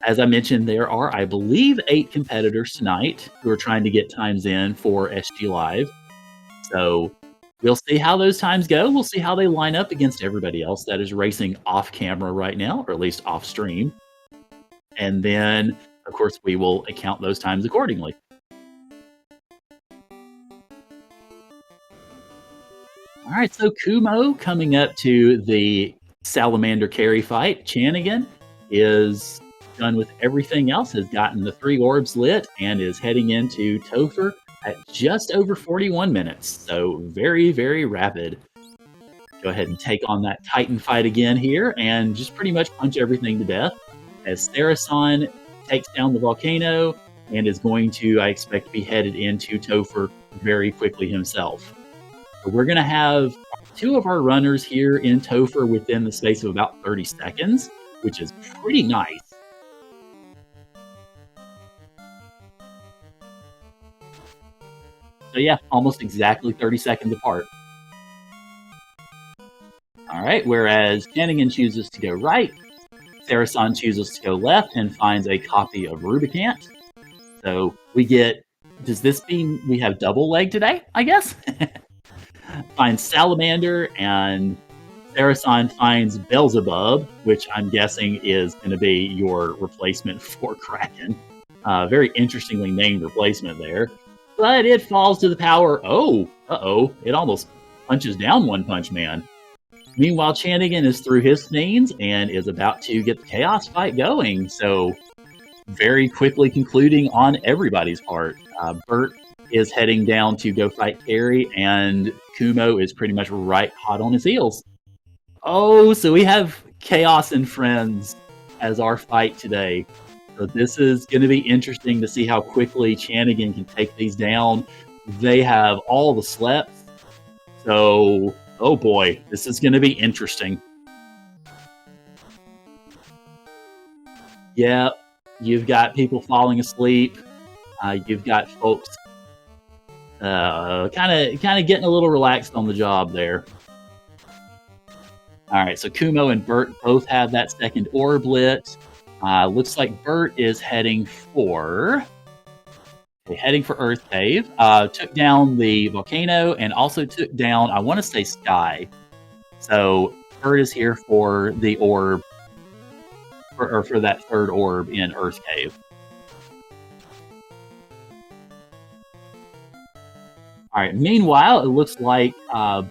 As I mentioned, there are, I believe, 8 competitors tonight who are trying to get times in for SGLive. So we'll see how those times go. We'll see how they line up against everybody else that is racing off camera right now, or at least off stream. And then, of course, we will account those times accordingly. All right, so Kumo coming up to the Salamander carry fight. Chanigan is done with everything else, has gotten the 3 orbs lit, and is heading into Topher at just over 41 minutes. So very, very rapid. Go ahead and take on that Titan fight again here and just pretty much punch everything to death as Sarasan takes down the volcano and is going to, I expect, be headed into Topher very quickly himself. So we're going to have 2 of our runners here in Topher within the space of about 30 seconds, which is pretty nice. So yeah, almost exactly 30 seconds apart. All right, whereas Chanigan chooses to go right, Sarasan chooses to go left and finds a copy of Rubicant. So we get, does this mean we have double leg today, I guess? Finds Salamander, and Sarasan finds Beelzebub, which I'm guessing is going to be your replacement for Kraken. Very interestingly named replacement there. But it falls to the power. It almost punches down One Punch Man. Meanwhile, Chanigan is through his Fiends and is about to get the Chaos fight going. So very quickly concluding on everybody's part. Bert is heading down to go fight Carrie, and Kumo is pretty much right hot on his heels. Oh, so we have Chaos and Friends as our fight today. So this is going to be interesting to see how quickly Chanigan can take these down. They have all the sleps. So, oh boy, this is going to be interesting. Yeah, you've got people falling asleep. You've got folks kind of getting a little relaxed on the job there. All right, so Kumo and Bert both have that second orb lit. Looks like Bert is heading for Earth Cave. Took down the volcano and also took down, I want to say, Sky. So Bert is here for the orb, for that third orb in Earth Cave. All right. Meanwhile, it looks like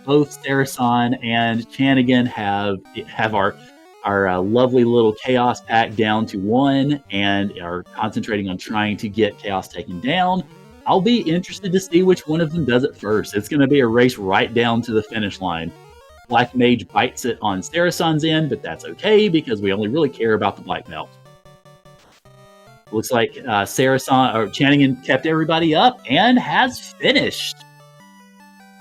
both Sarasan and Chanigan have our lovely little Chaos pack down to 1 and are concentrating on trying to get Chaos taken down. I'll be interested to see which one of them does it first. It's going to be a race right down to the finish line. Black Mage bites it on Sarasan's end, but that's okay because we only really care about the Black Belt. Looks like Chanigan kept everybody up and has finished.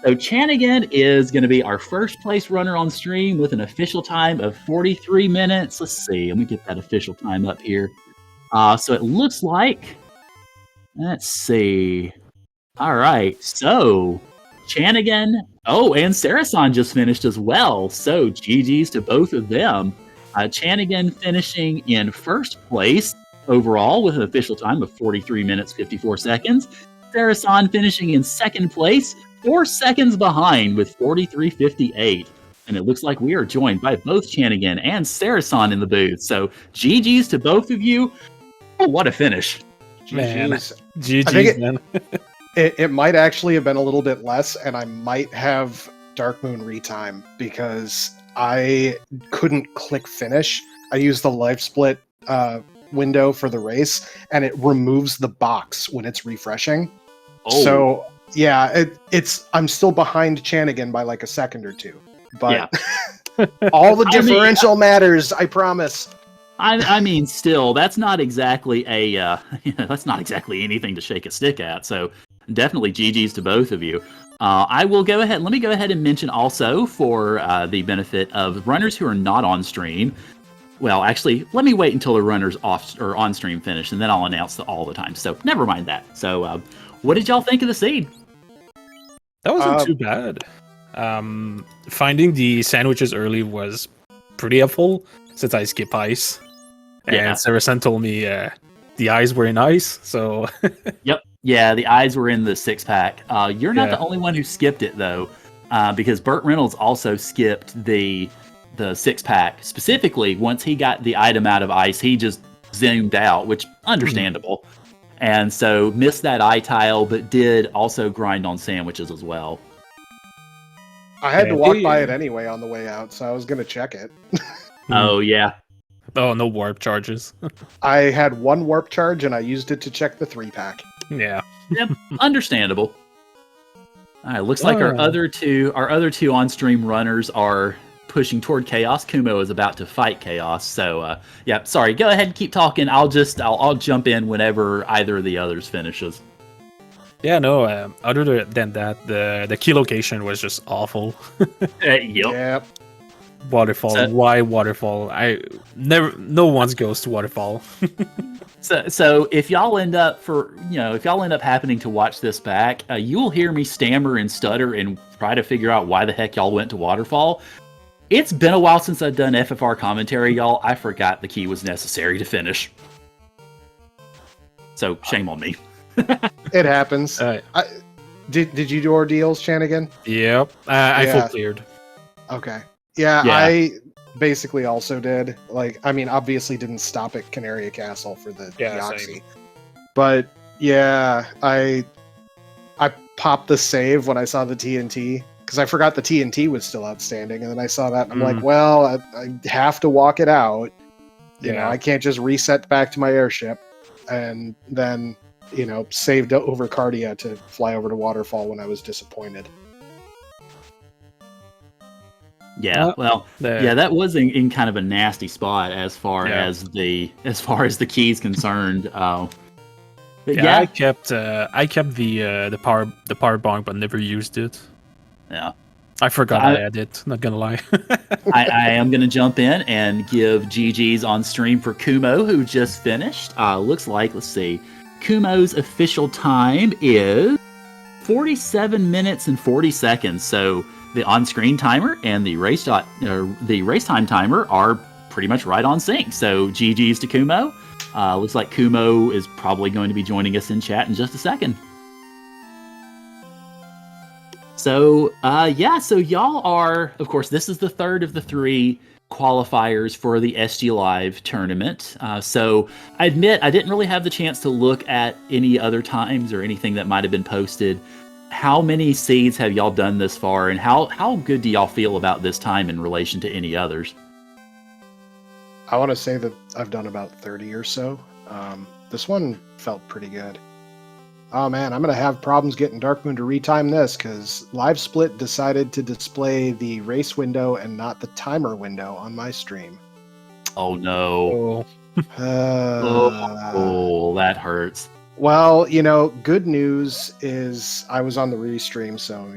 So Chanigan is going to be our first place runner on stream with an official time of 43 minutes. Let's see. Let me get that official time up here. So it looks like, let's see. All right. So Chanigan, and Sarasan just finished as well. So GG's to both of them. Chanigan finishing in first place overall with an official time of 43 minutes, 54 seconds. Sarasan finishing in second place, 4 seconds behind with 43.58. And it looks like we are joined by both Chanigan and Sarasan in the booth. So GG's to both of you. Oh, what a finish. Man, GG's, man. It might actually have been a little bit less, and I might have Dark Moon retime because I couldn't click finish. I used the life split window for the race, and it removes the box when it's refreshing. Oh. So yeah, I'm still behind Chanigan by like a second or two, but all the differential matters. I promise. I mean, still, that's not exactly that's not exactly anything to shake a stick at. So definitely GGs to both of you. I will go ahead. Let me go ahead and mention also for the benefit of runners who are not on stream. Well, actually, let me wait until the runners off or on stream finish, and then I'll announce all the time. So never mind that. So, what did y'all think of the seed? That wasn't too bad. Finding the sandwiches early was pretty helpful since I skip ice. And Saracen told me the eyes were in ice, so... Yep. Yeah, the eyes were in the 6-pack. You're not the only one who skipped it, though, because Burt Reynolds also skipped the 6-pack. Specifically, once he got the item out of ice, he just zoomed out, which understandable. And so missed that eye tile, but did also grind on sandwiches as well. I had to walk by it anyway on the way out, so I was going to check it. Oh, yeah. Oh, no warp charges. I had one warp charge, and I used it to check the 3-pack. Yeah. Yep, understandable. All right, looks like our other two on-stream runners are pushing toward chaos. Kumo is about to fight chaos. So, yeah, sorry. Go ahead and keep talking. I'll jump in whenever either of the others finishes. Yeah, no. Other than that, the key location was just awful. Yep. Waterfall. Why waterfall? No one goes to waterfall. So if y'all end up happening to watch this back, you'll hear me stammer and stutter and try to figure out why the heck y'all went to waterfall. It's been a while since I've done FFR commentary, y'all. I forgot the key was necessary to finish. So shame on me. It happens. Did you do ordeals, Chanigan? Yep. I full cleared. Okay. Yeah, I basically also did. Obviously didn't stop at Canaria Castle for the Deoxy. But yeah, I popped the save when I saw the TNT because I forgot the TNT was still outstanding, and then I saw that and I'm like, well, I have to walk it out. You know, I can't just reset back to my airship, and then saved over Cardia to fly over to Waterfall when I was disappointed. Yeah, that was in kind of a nasty spot as far as the key's concerned. I kept the power bonk, but never used it. Yeah, I forgot I had it. Not gonna lie. I am gonna jump in and give GG's on stream for Kumo, who just finished. Looks like, let's see, Kumo's official time is 47 minutes and 40 seconds. So the on-screen timer and the race time timer are pretty much right on sync. So GG's to Kumo. Looks like Kumo is probably going to be joining us in chat in just a second. So so y'all are, of course, this is the third of the 3 qualifiers for the SGLive tournament. So I admit I didn't really have the chance to look at any other times or anything that might have been posted. How many seeds have y'all done this far, and how good do y'all feel about this time in relation to any others? I want to say that I've done about 30 or so. This one felt pretty good. Oh man, I'm going to have problems getting Darkmoon to retime this because LiveSplit decided to display the race window and not the timer window on my stream. Oh no. That hurts. Well, good news is I was on the restream, so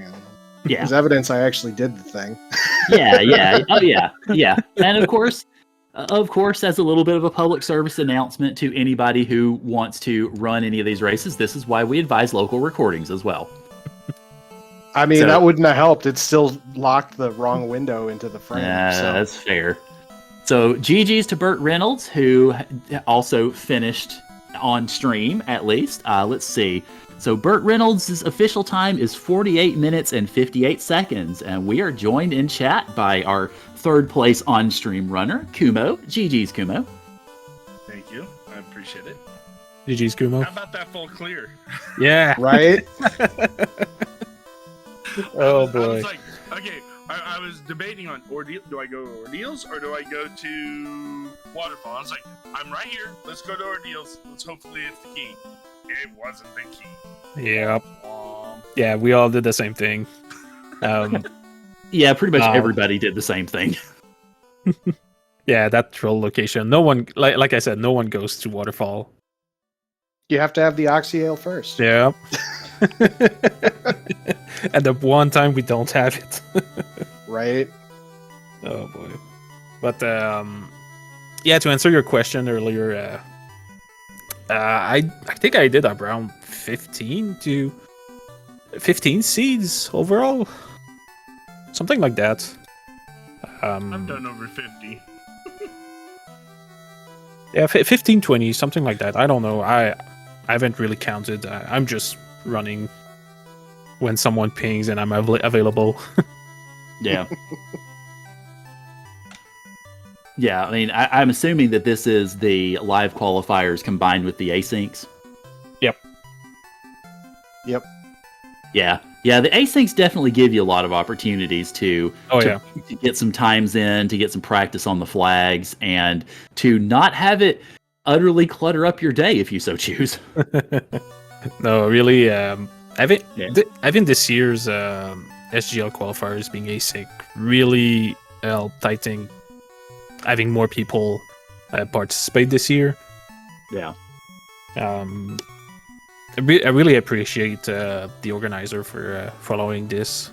there's evidence I actually did the thing. Yeah. And of course, as a little bit of a public service announcement to anybody who wants to run any of these races, this is why we advise local recordings as well. I mean, that wouldn't have helped. It still locked the wrong window into the frame. That's fair. So GG's to Burt Reynolds, who also finished on stream, at least. Let's see. So Burt Reynolds' official time is 48 minutes and 58 seconds, and we are joined in chat by our third place on-stream runner, Kumo. GG's, Kumo. Thank you. I appreciate it. GG's, Kumo. How about that full clear? Yeah. Right? Oh, boy. I was like, okay, I was debating on ordeal. Do I go to ordeals or do I go to waterfall? I was like, I'm right here. Let's go to ordeals. Hopefully it's the key. It wasn't the key. Yep. Yeah, we all did the same thing. Yeah, pretty much everybody did the same thing. Yeah, that troll location. No one, like I said, no one goes to waterfall. You have to have the oxy ale first. Yeah. And the one time we don't have it. Right. Oh boy. But yeah, to answer your question earlier, I think I did around 15 seeds overall. Something like that. I've done over 50. Yeah, 15, 20, something like that. I don't know. I haven't really counted. I'm just running when someone pings and I'm available. Yeah. Yeah, I mean, I'm assuming that this is the live qualifiers combined with the asyncs. Yep. Yeah. Yeah, the asyncs definitely give you a lot of opportunities to get some times in, to get some practice on the flags, and to not have it utterly clutter up your day if you so choose. No, really, having this year's SGL qualifiers being async really helped, I think, having more people participate this year. Yeah. I really appreciate the organizer for following this.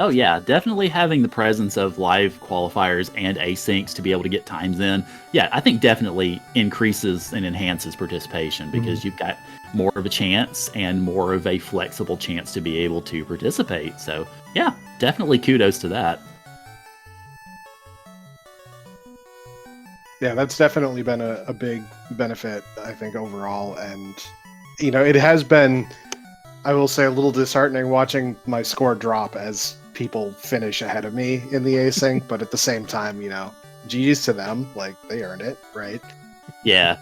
Oh yeah, definitely having the presence of live qualifiers and asyncs to be able to get times in. Yeah, I think definitely increases and enhances participation because you've got more of a chance and more of a flexible chance to be able to participate. So yeah, definitely kudos to that. Yeah, that's definitely been a big benefit, I think, overall. And, you know, it has been, I will say, a little disheartening watching my score drop as people finish ahead of me in the async. But at the same time, you know, GG's to them. Like, they earned it, right? Yeah.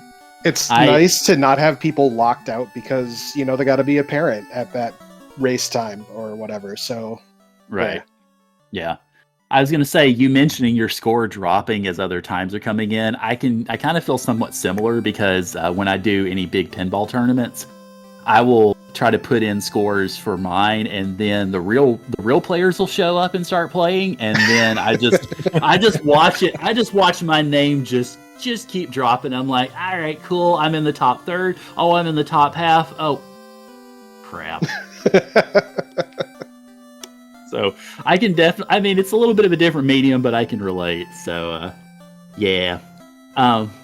It's nice to not have people locked out because, you know, they got to be a parent at that race time or whatever. So, right. Yeah. I was going to say, you mentioning your score dropping as other times are coming in, I kind of feel somewhat similar because when I do any big pinball tournaments, I will try to put in scores for mine, and then the real players will show up and start playing, and then I just watch it. I just watch my name just keep dropping. I'm like, all right, cool. I'm in the top third. Oh, I'm in the top half. Oh, crap. So I can definitely, I mean, it's a little bit of a different medium, but I can relate. So, yeah.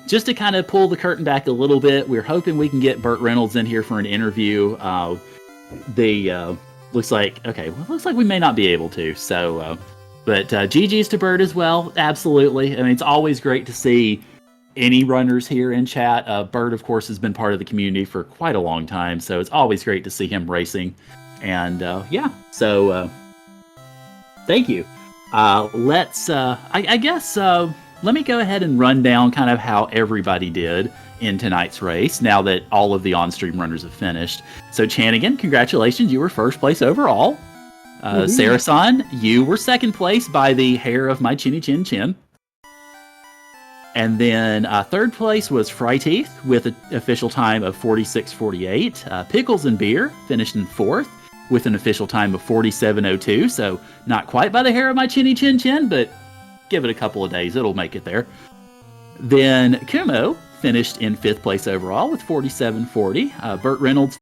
Just to kind of pull the curtain back a little bit, we're hoping we can get Burt Reynolds in here for an interview. Looks like we may not be able to. So, but GG's to Burt as well. Absolutely. I mean, it's always great to see any runners here in chat. Burt, of course, has been part of the community for quite a long time. So it's always great to see him racing. And yeah, so... thank you. Let's, I guess, let me go ahead and run down kind of how everybody did in tonight's race now that all of the on-stream runners have finished. So, Chanigan, congratulations. You were first place overall. Sarasan, you were second place by the hair of my chinny chin chin. And then third place was Fryteeth with an official time of 46:48. Pickles and Beer finished in fourth with an official time of 47:02, so not quite by the hair of my chinny chin chin, but give it a couple of days, it'll make it there. Then Kumo finished in fifth place overall with 47:40. Burt Reynolds